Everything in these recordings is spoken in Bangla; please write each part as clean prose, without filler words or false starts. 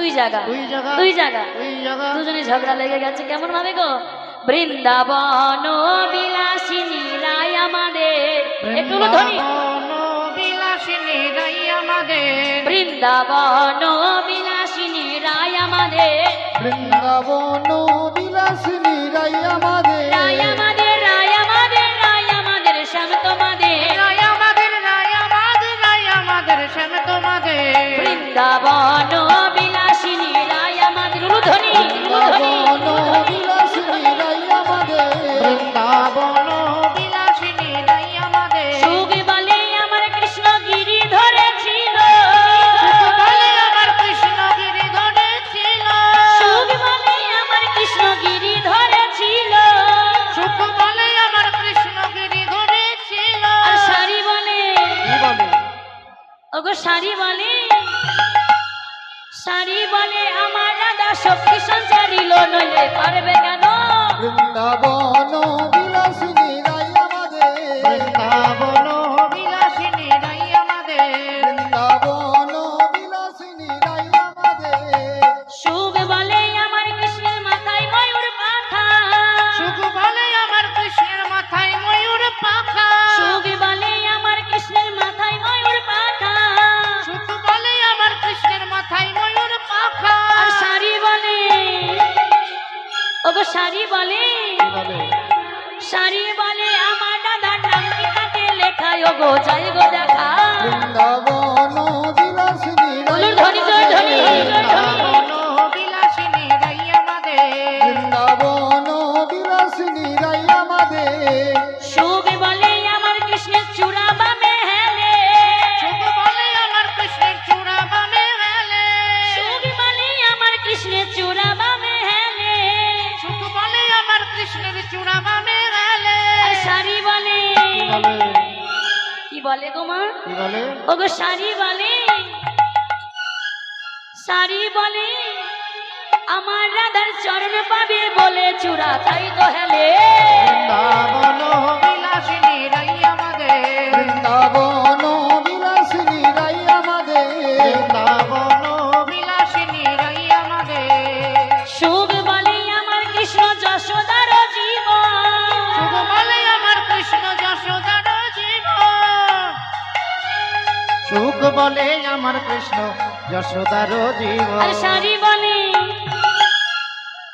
দুই জায়গা দুজনে ঝগড়া লেগে গেছে কেমন ভাবে গো বৃন্দাবন বিলাসিনী রায় আমাদের একটু ধ্বনি বিলাসিনী রাই আমাদের বৃন্দাবন বিলাসিনী রায় আমাদের বৃন্দাবন বিলাসিনী রাই আমাদের রায় আমাদের রায় আমাদের রায় আমাদের শ্যাম তোমাদের রাই আমাদের রাই আমাদের রাই আমাদের শ্যাম তোমাদের বৃন্দাবন বিলাসিনী রায় আমাদের ধ্বনি বৃন্দাবন বিলাসিনী রাই আমাদের বৃন্দাবন বিলাসিনী রাই আমাদের সুখ বলে আমার কৃষ্ণ গিরি ধরেছিল বলে আমার কৃষ্ণ গিরি ধরেছিল সুখ বলে আমার কৃষ্ণ গিরি ধরেছিল সুখ বলে আমার কৃষ্ণ গিরি ধরেছিল আর সারি বলে কি বলে ওগো সারি বলে আমার দাদা শক্তি সঞ্চারিল নইলে পারবে কেন বৃন্দাবন বিলাসিনী রাই আমাদের বৃন্দাবন বিলাসিনী রাই আমাদের বৃন্দাবন বিলাসিনী রাই আমাদের সুখ বলে আমার কৃষ্ণের মাথায় ময়ূর পাখা সুখ বলে আমার কৃষ্ণের মাথায় ময়ূর পাখা সুখ বলে আমার কৃষ্ণের মাথায় ময়ূর পাখা সুখ বলে আমার কৃষ্ণের মাথায় ময়ূর পাখা আর সারি বলে ওগো সারি বলে আমার দাদার নাম কি কাকে লেখায় ওগো যাই গো দেখা বৃন্দাবন বিলাসিনী রাই বলুন ধ্বনি জয় ধ্বনি বৃন্দাবন বিলাসিনী রাই আমাদের বৃন্দাবন বিলাসিনী রাই আমাদের সুখ বলে আমার কৃষ্ণের চূড়া বামে হেলে সুখ বলে আমার কৃষ্ণের চূড়া বামে হেলে সুখ বলে আমার কৃষ্ণের চূড়া বামে হেলে সুখ বলে আমার কৃষ্ণের চূড়া বামে হেলে আর সারি বলে কি বলে কি বলে গো মা কি বলে ওগো সারি বলে আমার রাধার চরণ পাবে বলে চূড়া তাই তো হেলে বৃন্দাবন বিলাসিনী রাই আমাদের বৃন্দাবন বিলাসিনী রাই আমাদের বৃন্দাবন বিলাসিনী রাই আমাদের সুখ বলে আমার কৃষ্ণ যশোদার জীবন সুখ বলে আমার কৃষ্ণ যশোদার জীবন সুখ বলে আমার কৃষ্ণ যশোদার জীবন আর সারি বলে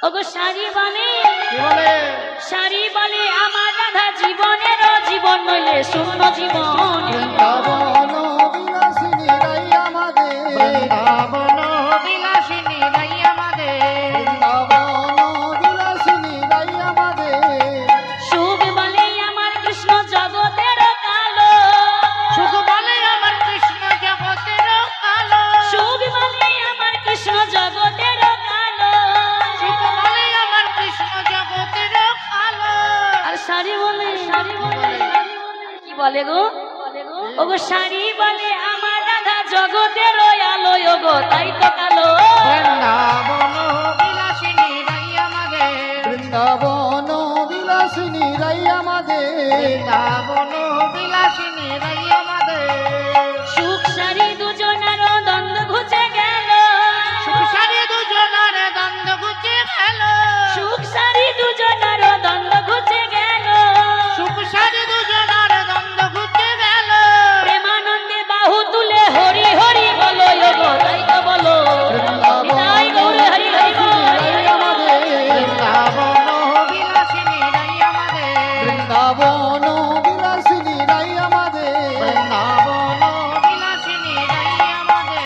ওগো সারি বলে আমার রাধা জীবনের জীবন নইলে শূন্য জীবন বৃন্দাবন বিলাসিনী রাই আমাদের বৃন্দাবন বিলাসিনী রাই আমাদের বৃন্দাবন বিলাসিনী রাই আমাদের সুখ বলে আমার কৃষ্ণ জগতের কালো সুখ বলে আমার কৃষ্ণ জগতের কালো সুখ বলে আমার কৃষ্ণ জগতের কালো সুখ বলে আমার কৃষ্ণ জগতের কালো আর সারি বলে কি বলে গো ওগো সারি বলে